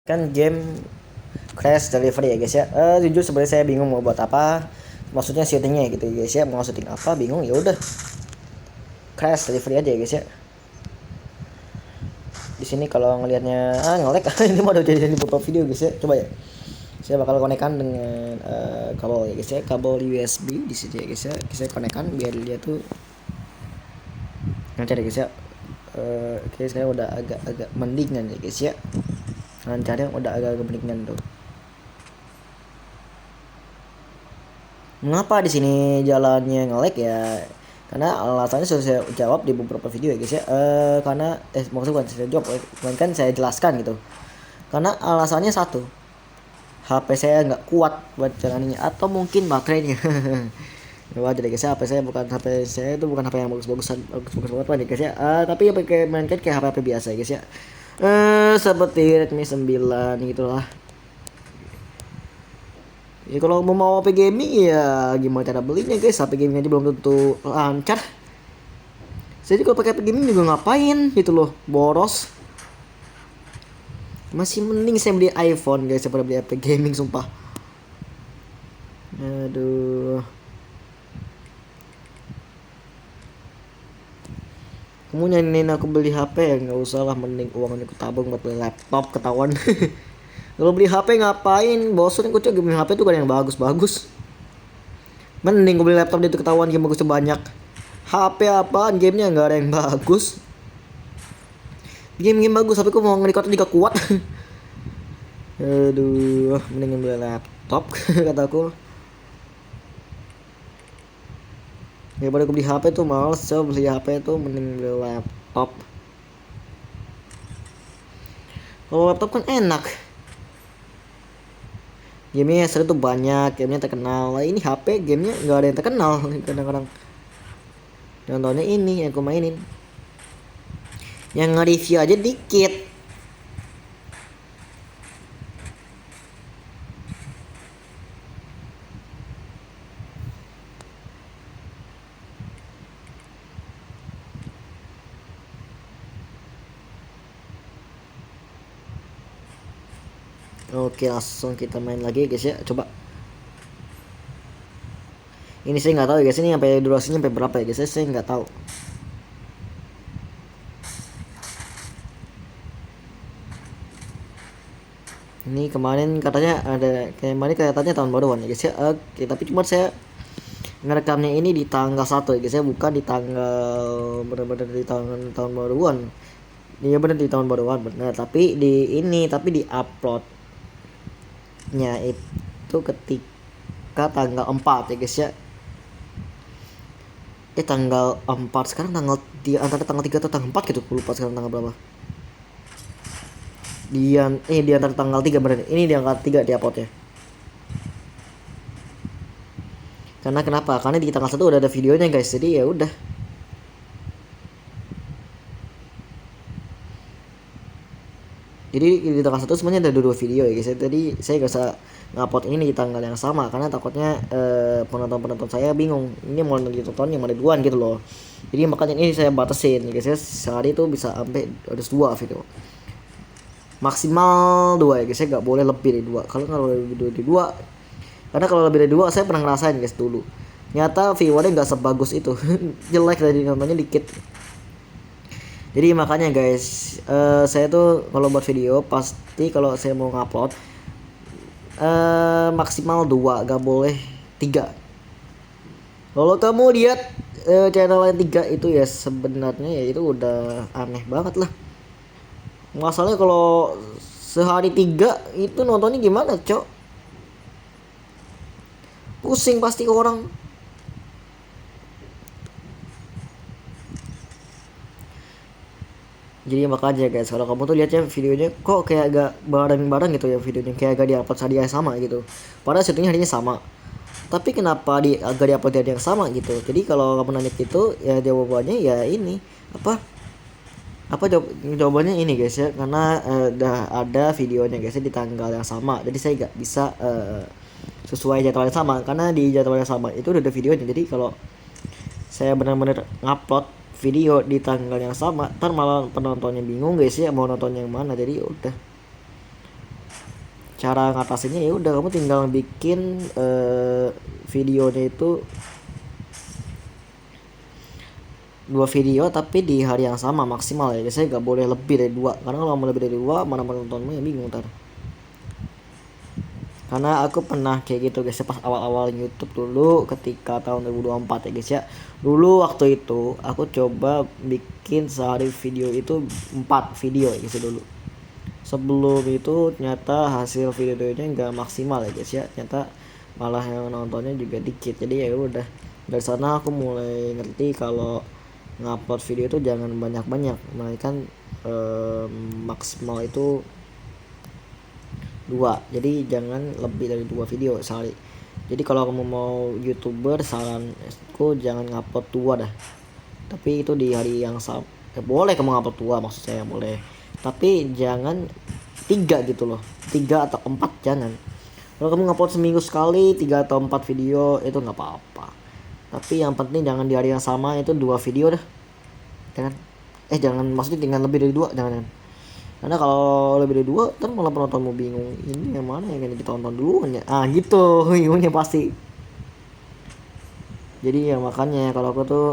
Kan game Crash Delivery ya guys ya. Jujur sebenarnya saya bingung mau buat apa. Maksudnya syutingnya gitu ya guys ya. Mau syuting apa bingung, ya udah Crash Delivery aja ya guys ya. Di sini kalau ngelihatnya ngelek ini mau udah jadi beberapa video guys ya. Coba ya. Saya bakal konekkan dengan kabel ya guys ya. Kabel USB di sini ya guys ya. Saya konekkan biar dia tuh lancar ya guys ya. Oke, sekarang udah agak-agak mendingan ya guys ya. Lancarnya udah agak-agak mendingan tuh. Mengapa di sini jalannya nge-lag ya? Karena alasannya sudah saya jawab di beberapa video ya guys ya. Karena maksudnya bukan saya jawab, kan saya jelaskan gitu. Karena alasannya satu, HP saya nggak kuat buat jalan ini, atau mungkin baterainya. Wajar ya guys ya, HP saya itu bukan HP yang bagus-bagus banget ya guys ya. Tapi ya pakai mainkan kayak HP biasa ya guys ya. Seperti Redmi 9 gitulah. Ya kalau mau HP gaming ya gimana cara belinya guys? HP gaming aja belum tentu lancar. Saya juga pakai HP gaming juga ngapain gitu loh, boros. Masih mending saya beli iPhone guys daripada beli HP gaming sumpah. Aduh. Kamu nyanyiin aku beli HP ya nggak usah lah, mending uangnya aku tabung buat beli laptop ketahuan. Kalau beli HP ngapain? Bosan aku coba beli HP tuh kan yang bagus-bagus. Mending gue beli laptop dia tuh ketahuan game bagusnya banyak. HP apaan, gamenya nggak ada yang bagus. Game-game bagus tapi aku mau nge-record juga kuat. Aduh, mending beli laptop kataku. Daripada aku beli HP tuh males, coba beli HP tuh mending beli laptop. Kalau laptop kan enak. Gamenya seru tuh banyak, gamenya terkenal. Nah, ini HP gamenya nggak ada yang terkenal kadang-kadang. Contohnya ini yang aku mainin, yang nge-review aja dikit. Oke, langsung kita main lagi guys ya. Coba. Ini saya nggak tahu ya guys, ini sampai durasinya sampai berapa ya guys? Saya nggak tahu. Ini kemarin katanya ada, kayak kemarin kelihatannya tahun baruan ya guys ya. Oke, tapi cuma saya ngerekamnya ini di tanggal 1 ya guys ya, bukan di tanggal benar-benar di tahun baruan. Iya benar di tahun baruan benar, tapi di uploadnya itu ketika tanggal 4 ya guys ya. Tanggal 4 sekarang, di antara tanggal 3 atau tanggal 4 gitu, lupa sekarang tanggal berapa. Di antara tanggal 3 bener. Ini di tanggal 3 di uploadnya. Karena kenapa? Karena di tanggal 1 udah ada videonya guys. Jadi ya udah. Jadi di tanggal 1 semuanya ada 2 video ya guys. Jadi saya gak usah ngupload ini di tanggal yang sama karena takutnya penonton saya bingung. Ini mau ditonton yang mana duluan gitu loh. Jadi makanya ini saya batasin guys ya. Sehari itu bisa sampai ada 2 video. Maksimal 2 ya guys, saya nggak boleh lebih dari 2. Kalau lebih dari 2, karena kalau lebih dari 2 saya pernah ngerasain guys dulu, nyata viewernya nggak sebagus itu. Jelek, dari nontonnya dikit. Jadi makanya guys, saya tuh kalau buat video pasti kalau saya mau ngupload maksimal 2, gak boleh 3. Kalau kamu lihat channel yang 3 itu ya sebenarnya ya itu udah aneh banget lah. Masalahnya kalau sehari 3 itu nontonnya gimana cok? Pusing pasti ke orang. Jadi makanya guys, kalau kamu tuh lihatnya videonya kok kayak agak bareng-bareng gitu ya, videonya kayak agak diupload hari yang sama gitu. Padahal syutingnya harinya sama. Tapi kenapa agak diupload hari yang sama gitu? Jadi kalau kamu nanya gitu ya jawabannya ya ini jawabannya ini guys ya, karena udah ada videonya guys ya di tanggal yang sama, jadi saya nggak bisa sesuai jadwal yang sama, karena di jadwal yang sama itu udah ada videonya. Jadi kalau saya benar-benar ngupload video di tanggal yang sama, ntar malah penontonnya bingung guys ya mau nonton yang mana. Jadi udah cara ngatasinnya ya udah kamu tinggal bikin videonya itu 2 video tapi di hari yang sama maksimal ya. Biasanya nggak boleh lebih dari 2, karena kalau mau lebih dari 2 mana penontonmu yang bingung ntar. Karena aku pernah kayak gitu guys, pas awal-awal YouTube dulu ketika tahun 2024 ya guys ya. Dulu waktu itu aku coba bikin sehari video itu 4 video ya guys ya dulu. Sebelum itu ternyata hasil videonya nggak maksimal ya guys ya. Ternyata malah yang nontonnya juga dikit. Jadi ya udah, dari sana aku mulai ngerti kalau ngupload video itu jangan banyak-banyak, melainkan maksimal itu 2. Jadi jangan lebih dari 2 video sehari. Jadi kalau kamu mau YouTuber, saranku jangan ngupload 2 dah. Tapi itu di hari yang sama. Boleh kamu ngupload 2, maksud saya boleh. Tapi jangan 3 gitu loh. 3 atau 4 jangan. Kalau kamu ngupload seminggu sekali 3 atau 4 video itu nggak apa-apa. Tapi yang penting jangan di hari yang sama itu 2 video dah. Jangan maksudnya dengan lebih dari 2 jangan. Karena kalau lebih dari 2 kan malah penontonmu bingung, ini yang mana yang kita tonton dulu ya. Gitu bingungnya pasti. Jadi ya makanya kalau aku tuh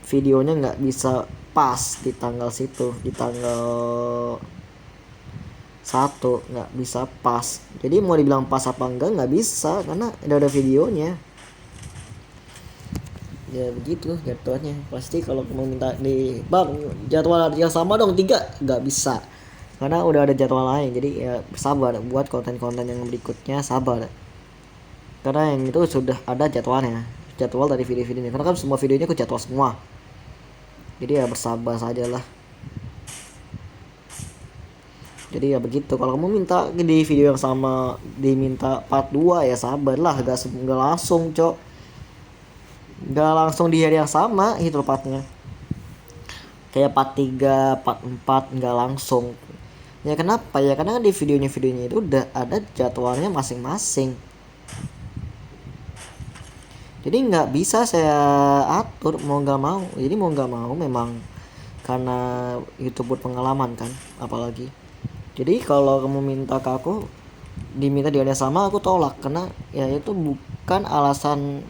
videonya nggak bisa pas di tanggal situ, di tanggal 1 nggak bisa pas. Jadi mau dibilang pas apa enggak nggak bisa, karena udah ada videonya. Ya begitu jadwalnya. Pasti kalau kamu minta di bang jadwal yang sama dong 3, nggak bisa, karena udah ada jadwal lain. Jadi ya sabar buat konten-konten yang berikutnya, sabar, karena yang itu sudah ada jadwalnya, jadwal dari video-videonya, karena kan semua videonya aku jadwal semua. Jadi ya bersabar sajalah. Jadi ya begitu, kalau kamu minta di video yang sama diminta part 2 ya sabarlah, gak langsung cok, nggak langsung di hari yang sama gitu partnya. Kayak part 3, part 4 nggak langsung. Ya kenapa ya? Karena di videonya itu udah ada jadwalnya masing-masing. Jadi nggak bisa saya atur mau nggak mau. Jadi mau nggak mau memang karena YouTube buat pengalaman kan, apalagi. Jadi kalau kamu minta ke aku diminta di hari yang sama, aku tolak, karena ya itu bukan alasan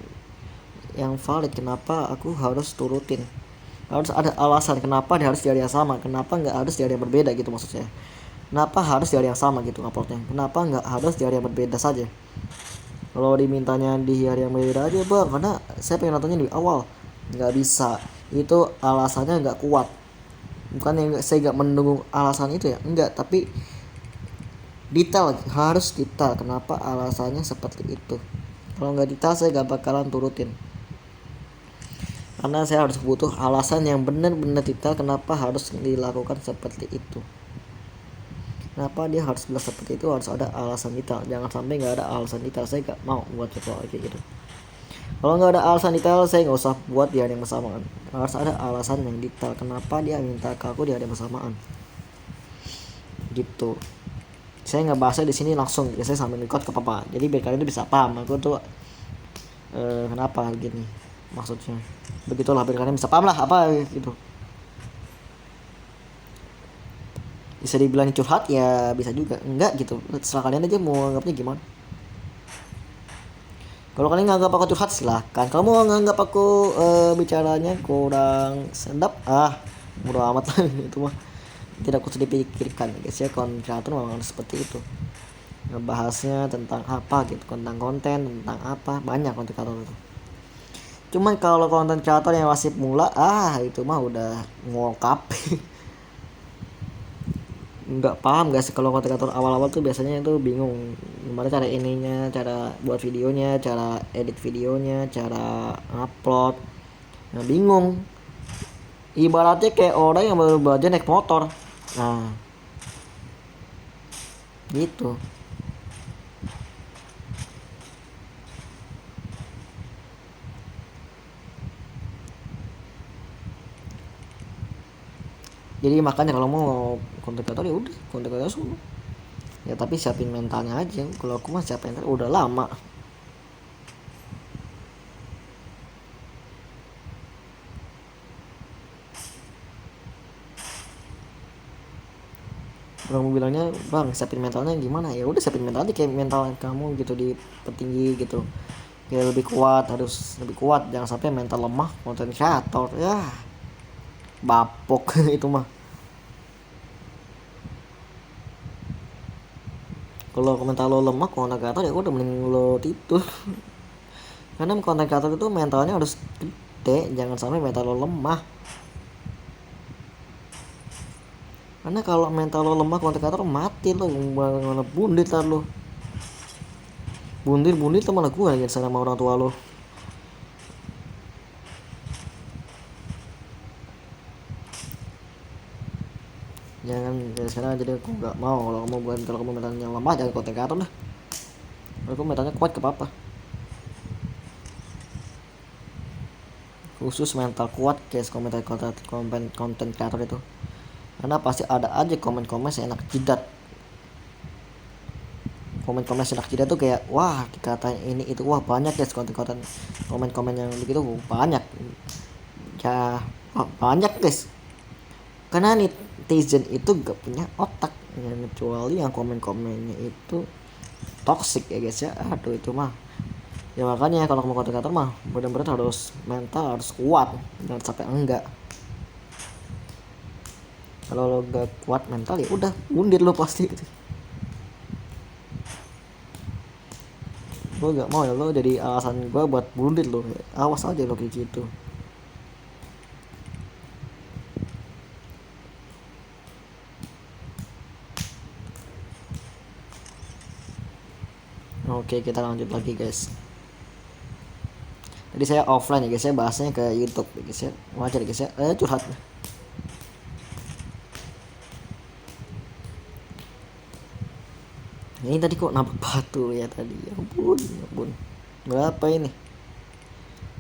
yang valid kenapa aku harus turutin. Harus ada alasan kenapa dia harus di hari yang sama, kenapa nggak harus di hari yang berbeda gitu maksud saya. Kenapa harus di hari yang sama gitu uploadnya, kenapa nggak harus di hari yang berbeda saja. Kalau dimintanya di hari yang berbeda aja bang, karena saya pengen nontonnya di awal, nggak bisa. Itu alasannya nggak kuat. Bukan yang saya nggak mendukung alasan itu ya, enggak, tapi detail, harus detail kenapa alasannya seperti itu. Kalau nggak detail saya nggak bakalan turutin, karena saya harus butuh alasan yang benar-benar detail kenapa harus dilakukan seperti itu. Kenapa dia harus bilang seperti itu, harus ada alasan detail. Jangan sampai nggak ada alasan detail, saya nggak mau buat jadwal kayak gitu. Kalau nggak ada alasan detail, saya nggak usah buat di hari yang bersamaan. Harus ada alasan yang detail kenapa dia minta ke aku di hari yang bersamaan gitu. Saya nggak bahasnya di sini langsung, saya sambil record ke papa, jadi biar kalian bisa paham aku tuh kenapa gini maksudnya. Begitulah biar kalian bisa paham lah apa gitu. Bisa dibilang curhat ya bisa juga enggak gitu, terserah kalian aja mau anggapnya gimana. Kalau kalian nganggap aku curhat silahkan, kalau mau nganggap aku bicaranya kurang sedap bodo amat lah itu mah tidak usah dipikirkan guys ya. Konten kreator memang seperti itu, ngebahasnya tentang apa gitu, tentang konten, tentang apa, banyak konten kreator itu. Cuman kalau konten kreator yang masih mula itu mah udah ngokap nggak paham guys. Kalau konten kreator awal-awal tuh biasanya itu bingung gimana cara ininya, cara buat videonya, cara edit videonya, cara upload. Nah, bingung. Ibaratnya kayak orang yang baru belajar naik motor. Nah, gitu. Jadi makanya kalau mau konten kreator ya udah konten kreator semua. Ya tapi siapin mentalnya aja. Kalau aku mah siapin mental udah lama. Orang mau bilangnya bang siapin mentalnya gimana, ya udah siapin mental aja kayak mental kamu gitu di petinggi gitu, kayak lebih kuat, harus lebih kuat, jangan sampai mental lemah konten kreator ya bapok itu mah. Kalau mental lo lemah konten kreator ya udah mending lo tidur. Karena konten kreator itu mentalnya harus gede, jangan sampai mental lo lemah. Karena kalau mental lo lemah konten kreator mati lo, malah bundir tar lo, bundir tuh malah gue lagi sana sama orang tua lo. Jangan ya, sekarang jadi aku nggak mau, kalau kamu mentalnya lemah jangan konten kreator lah. Kalau kamu mentalnya kuat ke apa, khusus mental kuat guys komentar konten kreator itu. Karena pasti ada aja komen-komen enak jidat, komen-komen enak jidat tuh kayak wah dikatain ini itu, wah banyak guys konten-konten komen-komen yang begitu banyak ya, banyak guys. Karena netizen itu gak punya otak ya, kecuali yang komen-komennya itu toxic ya guys ya, aduh itu mah ya. Makanya kalau mau konten kreator mah benar-benar harus mental harus kuat, jangan sampai enggak. Kalau lo gak kuat mental ya udah mundur lo pasti gitu. Gue gak mau ya lo jadi alasan gue buat mundur lo, awas aja lo kayak gitu. Oke kita lanjut lagi guys. Tadi saya offline ya guys ya, bahasnya ke YouTube ya guys ya, wajar guys ya, curhat. Ini tadi kok nabrak batu ya tadi, ya ampun, ya ampun. Berapa ini?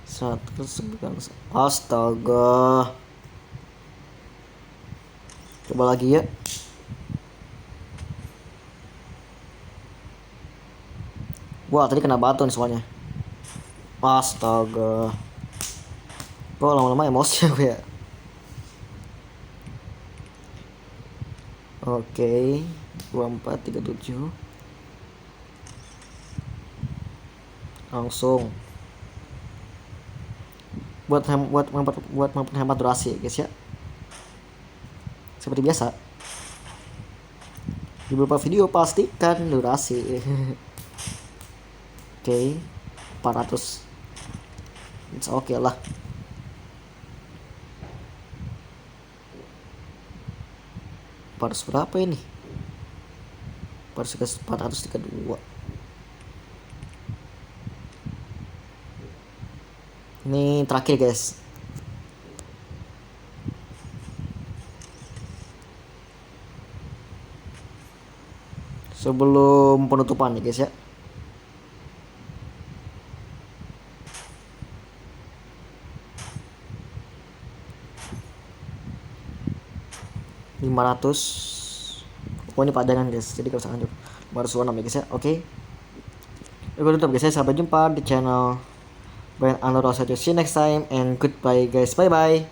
109. Astaga. Coba lagi ya. Wah tadi kena batu nih soalnya. Astaga. Kok lama-lama emosi aku ya. Oke, 2437. Langsung. Buat memperhemat durasi ya guys ya. Seperti biasa. Di beberapa video pastikan durasi. Oke, 400. It's okay lah. Harus berapa ini? 432. Ini terakhir guys. Sebelum penutupan ya guys ya. $500. Oh ini padangan guys, jadi gak usah lanjut. 526 ya guys ya. Oke. Gue tutup guys ya, sampai jumpa di channel Brian Anur. See you next time and goodbye guys, bye bye.